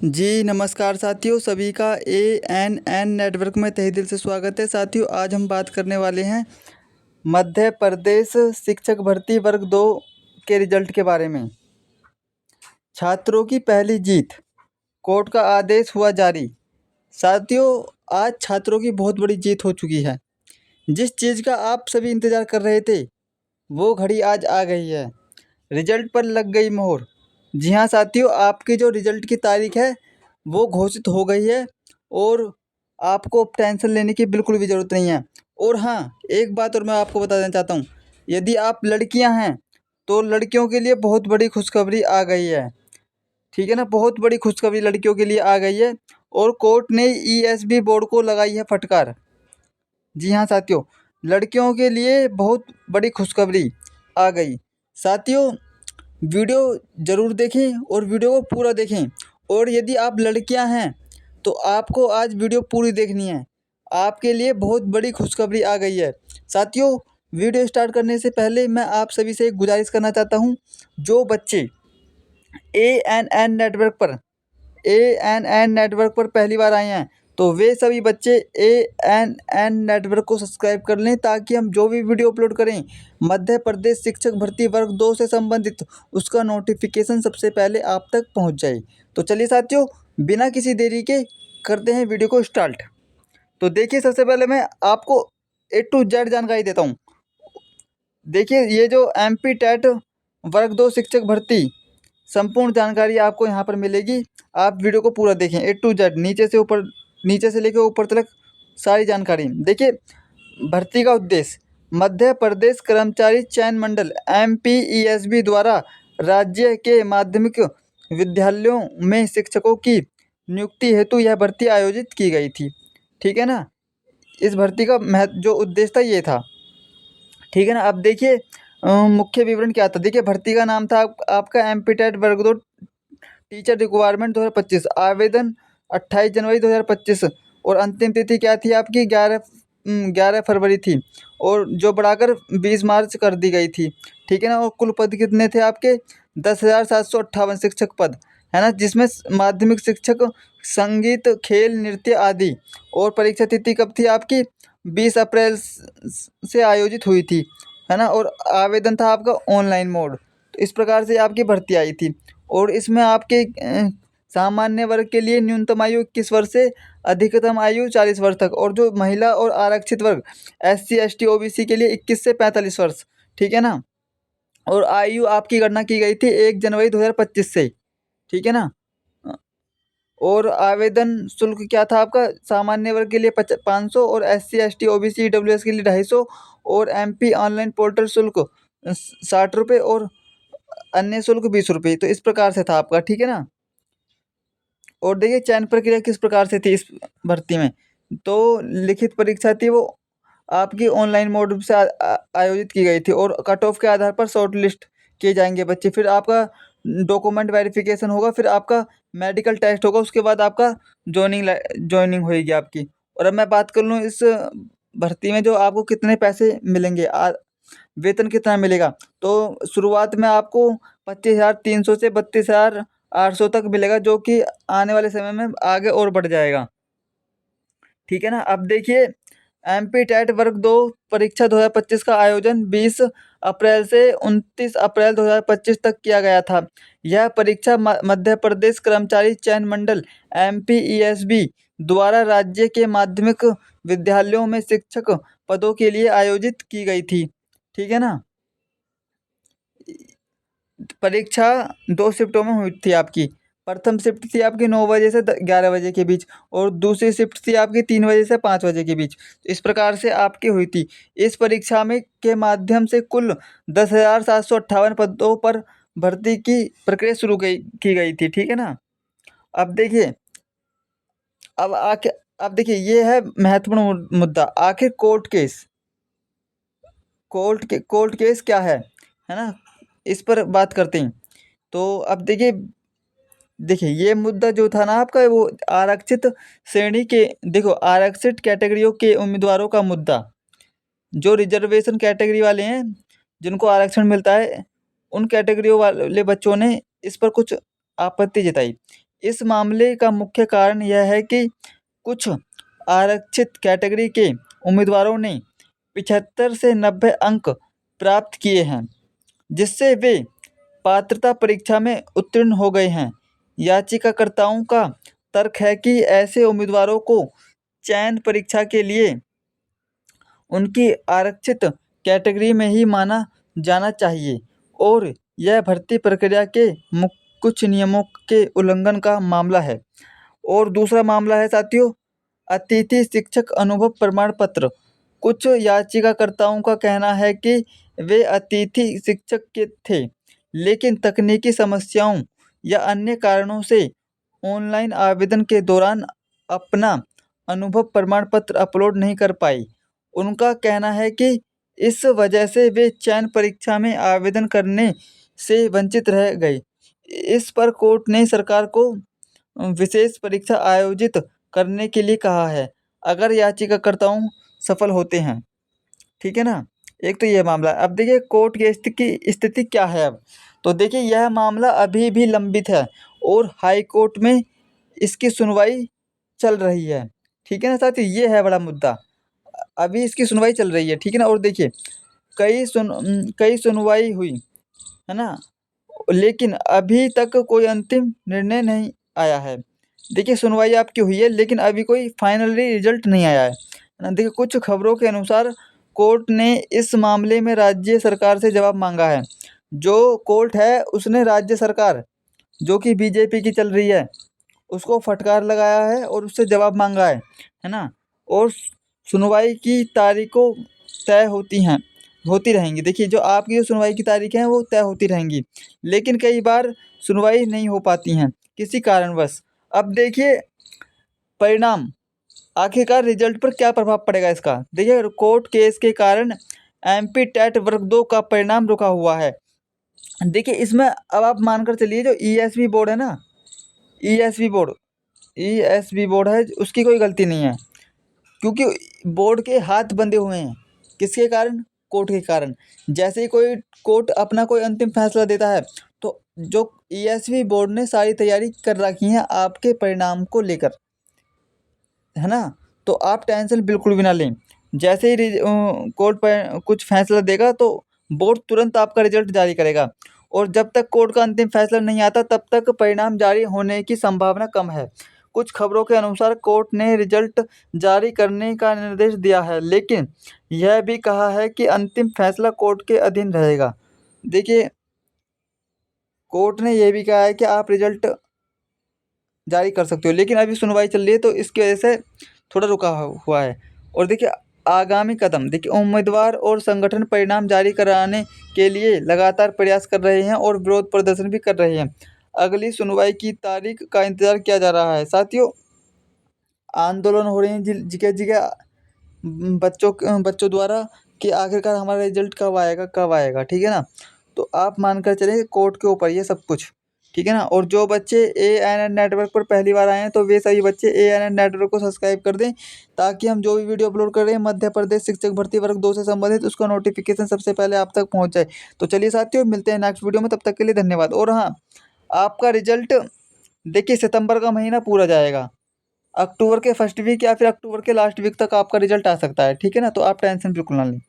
जी नमस्कार साथियों, सभी का एएनएन नेटवर्क में तहे दिल से स्वागत है। साथियों, आज हम बात करने वाले हैं मध्य प्रदेश शिक्षक भर्ती वर्ग 2 के रिजल्ट के बारे में। छात्रों की पहली जीत, कोर्ट का आदेश हुआ जारी। साथियों, आज छात्रों की बहुत बड़ी जीत हो चुकी है। जिस चीज़ का आप सभी इंतज़ार कर रहे थे, वो घड़ी आज आ गई है। रिजल्ट पर लग गई मोहर। जी हाँ साथियों, आपकी जो रिजल्ट की तारीख है वो घोषित हो गई है और आपको अब टेंशन लेने की बिल्कुल भी ज़रूरत नहीं है। और हाँ, एक बात और मैं आपको बता देना चाहता हूँ, यदि आप लड़कियां हैं तो लड़कियों के लिए बहुत बड़ी खुशखबरी आ गई है। ठीक है ना, बहुत बड़ी खुशखबरी लड़कियों के लिए आ गई है और कोर्ट ने ईएसबी बोर्ड को लगाई है फटकार। जी हाँ साथियों, लड़कियों के लिए बहुत बड़ी खुशखबरी आ गई। साथियों, वीडियो ज़रूर देखें और वीडियो को पूरा देखें। और यदि आप लड़कियां हैं तो आपको आज वीडियो पूरी देखनी है। आपके लिए बहुत बड़ी खुशखबरी आ गई है। साथियों, वीडियो स्टार्ट करने से पहले मैं आप सभी से एक गुजारिश करना चाहता हूं, जो बच्चे एएनएन नेटवर्क पर एएनएन नेटवर्क पर पहली बार आए हैं तो वे सभी बच्चे एएनएन नेटवर्क को सब्सक्राइब कर लें, ताकि हम जो भी वीडियो अपलोड करें मध्य प्रदेश शिक्षक भर्ती वर्ग 2 से संबंधित, उसका नोटिफिकेशन सबसे पहले आप तक पहुंच जाए। तो चलिए साथियों, बिना किसी देरी के करते हैं वीडियो को स्टार्ट। तो देखिए, सबसे पहले मैं आपको ए टू जेड जानकारी देता हूँ। देखिए, ये जो एमपी टेट वर्ग 2 शिक्षक भर्ती संपूर्ण जानकारी आपको यहाँ पर मिलेगी। आप वीडियो को पूरा देखें, ए टू जेड, नीचे से लेकर ऊपर तक सारी जानकारी। देखिए, भर्ती का उद्देश्य, मध्य प्रदेश कर्मचारी चयन मंडल एमपीईएसबी द्वारा राज्य के माध्यमिक विद्यालयों में शिक्षकों की नियुक्ति हेतु यह भर्ती आयोजित की गई थी। ठीक है ना, इस भर्ती का जो उद्देश्य था ये था। ठीक है ना, अब देखिए मुख्य विवरण क्या था। देखिए, भर्ती का नाम था आपका एमपी टेट वर्ग 2 टीचर रिक्वायरमेंट 2025। आवेदन 28 जनवरी 2025 और अंतिम तिथि क्या थी आपकी, 11 फरवरी थी, और जो बढ़ाकर 20 मार्च कर दी गई थी। ठीक है ना, और कुल पद कितने थे आपके, 10,758 शिक्षक पद, है ना, जिसमें माध्यमिक शिक्षक, संगीत, खेल, नृत्य आदि। और परीक्षा तिथि कब थी आपकी, 20 अप्रैल से आयोजित हुई थी, है ना, और आवेदन था आपका ऑनलाइन मोड। तो इस प्रकार से आपकी भर्ती आई थी। और इसमें आपके सामान्य वर्ग के लिए न्यूनतम आयु 21 वर्ष से अधिकतम आयु 40 वर्ष तक, और जो महिला और आरक्षित वर्ग एससी एसटी ओबीसी के लिए 21 से 45 वर्ष। ठीक है ना, और आयु आपकी गणना की गई थी 1 जनवरी 2025 से। ठीक है ना, और आवेदन शुल्क क्या था आपका, सामान्य वर्ग के लिए 500 और एससी एसटी ओबीसी ईडब्ल्यूएस के लिए 250, और एमपी ऑनलाइन पोर्टल शुल्क 60 रुपये और अन्य शुल्क 20 रुपये। तो इस प्रकार से था आपका। ठीक है ना, और देखिए चयन प्रक्रिया किस प्रकार से थी इस भर्ती में। तो लिखित परीक्षा थी, वो आपकी ऑनलाइन मोड से आयोजित की गई थी, और कट ऑफ के आधार पर शॉर्ट लिस्ट किए जाएंगे बच्चे। फिर आपका डॉक्यूमेंट वेरिफिकेशन होगा, फिर आपका मेडिकल टेस्ट होगा, उसके बाद आपका ज्वाइनिंग होएगी आपकी। और अब मैं बात कर लूँ इस भर्ती में जो आपको कितने पैसे मिलेंगे, वेतन कितना मिलेगा। तो शुरुआत में आपको 25,300 से 32,800 तक मिलेगा, जो कि आने वाले समय में आगे और बढ़ जाएगा। ठीक है ना, अब देखिए, एमपी टेट वर्ग 2 परीक्षा 2025 का आयोजन 20 अप्रैल से 29 अप्रैल 2025 तक किया गया था। यह परीक्षा मध्य प्रदेश कर्मचारी चयन मंडल एमपीईएसबी द्वारा राज्य के माध्यमिक विद्यालयों में शिक्षक पदों के लिए आयोजित की गई थी। ठीक है ना, परीक्षा 2 शिफ्टों में हुई थी आपकी। प्रथम शिफ्ट थी आपकी 9 बजे से 11 बजे के बीच, और दूसरी शिफ्ट थी आपकी 3 बजे से 5 बजे के बीच। इस प्रकार से आपकी हुई थी। इस परीक्षा में के माध्यम से कुल 10,758 पदों पर भर्ती की प्रक्रिया शुरू की गई थी। ठीक है ना, अब देखिए, अब देखिए, ये है महत्वपूर्ण मुद्दा, आखिर कोर्ट केस क्या है ना, इस पर बात करते हैं। तो अब देखिए ये मुद्दा जो था ना आपका, वो आरक्षित श्रेणी के, देखो आरक्षित कैटेगरियों के उम्मीदवारों का मुद्दा, जो रिजर्वेशन कैटेगरी वाले हैं, जिनको आरक्षण मिलता है, उन कैटेगरियों वाले बच्चों ने इस पर कुछ आपत्ति जताई। इस मामले का मुख्य कारण यह है कि कुछ आरक्षित कैटेगरी के उम्मीदवारों ने 75 से 90 अंक प्राप्त किए हैं, जिससे वे पात्रता परीक्षा में उत्तीर्ण हो गए हैं। याचिकाकर्ताओं का तर्क है कि ऐसे उम्मीदवारों को चयन परीक्षा के लिए उनकी आरक्षित कैटेगरी में ही माना जाना चाहिए और यह भर्ती प्रक्रिया के कुछ नियमों के उल्लंघन का मामला है। और दूसरा मामला है साथियों, अतिथि शिक्षक अनुभव प्रमाण पत्र। कुछ याचिकाकर्ताओं का कहना है कि वे अतिथि शिक्षक के थे, लेकिन तकनीकी समस्याओं या अन्य कारणों से ऑनलाइन आवेदन के दौरान अपना अनुभव प्रमाण पत्र अपलोड नहीं कर पाए। उनका कहना है कि इस वजह से वे चयन परीक्षा में आवेदन करने से वंचित रह गए। इस पर कोर्ट ने सरकार को विशेष परीक्षा आयोजित करने के लिए कहा है, अगर याचिकाकर्ताओं सफल होते हैं। ठीक है ना, एक तो ये मामला। अब देखिए कोर्ट की स्थिति क्या है। अब तो देखिए यह मामला अभी भी लंबित है और हाई कोर्ट में इसकी सुनवाई चल रही है। ठीक है ना साथियों, ये है बड़ा मुद्दा, अभी इसकी सुनवाई चल रही है। ठीक है ना, और देखिए कई सुनवाई हुई है ना, लेकिन अभी तक कोई अंतिम निर्णय नहीं आया है। देखिए सुनवाई आपकी हुई है, लेकिन अभी कोई फाइनली रिजल्ट नहीं आया है ना। देखिए कुछ खबरों के अनुसार कोर्ट ने इस मामले में राज्य सरकार से जवाब मांगा है। जो कोर्ट है उसने राज्य सरकार, जो कि बीजेपी की चल रही है, उसको फटकार लगाया है और उससे जवाब मांगा है ना। और सुनवाई की तारीखों तय होती रहेंगी। देखिए जो आपकी जो सुनवाई की तारीखें हैं वो तय होती रहेंगी, लेकिन कई बार सुनवाई नहीं हो पाती हैं किसी कारणवश। अब देखिए परिणाम, आखिरकार रिजल्ट पर क्या प्रभाव पड़ेगा इसका। देखिए कोर्ट केस के कारण एमपी टेट वर्ग 2 का परिणाम रुका हुआ है। देखिए इसमें अब आप मानकर चलिए जो ईएसवी बोर्ड है ना, ईएसवी बोर्ड है, उसकी कोई गलती नहीं है, क्योंकि बोर्ड के हाथ बंधे हुए हैं। किसके कारण? कोर्ट के कारण। जैसे ही कोई कोर्ट अपना कोई अंतिम फैसला देता है तो जो ईएसवी बोर्ड ने सारी तैयारी कर रखी है आपके परिणाम को लेकर, है ना। तो आप टेंशन बिल्कुल भी ना लें। जैसे ही कोर्ट पर कुछ फैसला देगा तो बोर्ड तुरंत आपका रिजल्ट जारी करेगा, और जब तक कोर्ट का अंतिम फैसला नहीं आता तब तक परिणाम जारी होने की संभावना कम है। कुछ खबरों के अनुसार कोर्ट ने रिजल्ट जारी करने का निर्देश दिया है, लेकिन यह भी कहा है कि अंतिम फैसला कोर्ट के अधीन रहेगा। देखिए कोर्ट ने यह भी कहा है कि आप रिजल्ट जारी कर सकते हो, लेकिन अभी सुनवाई चल रही है तो इसकी वजह से थोड़ा रुका हुआ है। और देखिए आगामी कदम, देखिए उम्मीदवार और संगठन परिणाम जारी कराने के लिए लगातार प्रयास कर रहे हैं और विरोध प्रदर्शन भी कर रहे हैं। अगली सुनवाई की तारीख का इंतजार किया जा रहा है। साथियों आंदोलन हो रहे हैं जगह जगह बच्चों द्वारा कि आखिरकार हमारा रिजल्ट कब आएगा कब आएगा। ठीक है ना, तो आप मानकर चलें कोर्ट के ऊपर ये सब कुछ। ठीक है ना, और जो बच्चे ANN नेटवर्क पर पहली बार आए हैं तो वे सभी बच्चे ANN नेटवर्क को सब्सक्राइब कर दें, ताकि हम जो भी वीडियो अपलोड कर रहे हैं मध्य प्रदेश शिक्षक भर्ती वर्ग 2 से संबंधित उसका नोटिफिकेशन सबसे पहले आप तक पहुंच जाए। तो चलिए साथियों मिलते हैं नेक्स्ट वीडियो में, तब तक के लिए धन्यवाद। और हाँ, आपका रिजल्ट देखिए सितंबर का महीना पूरा जाएगा, अक्टूबर के फर्स्ट वीक या फिर अक्टूबर के लास्ट वीक तक आपका रिजल्ट आ सकता है। ठीक है ना, तो आप टेंशन बिल्कुल ना लें।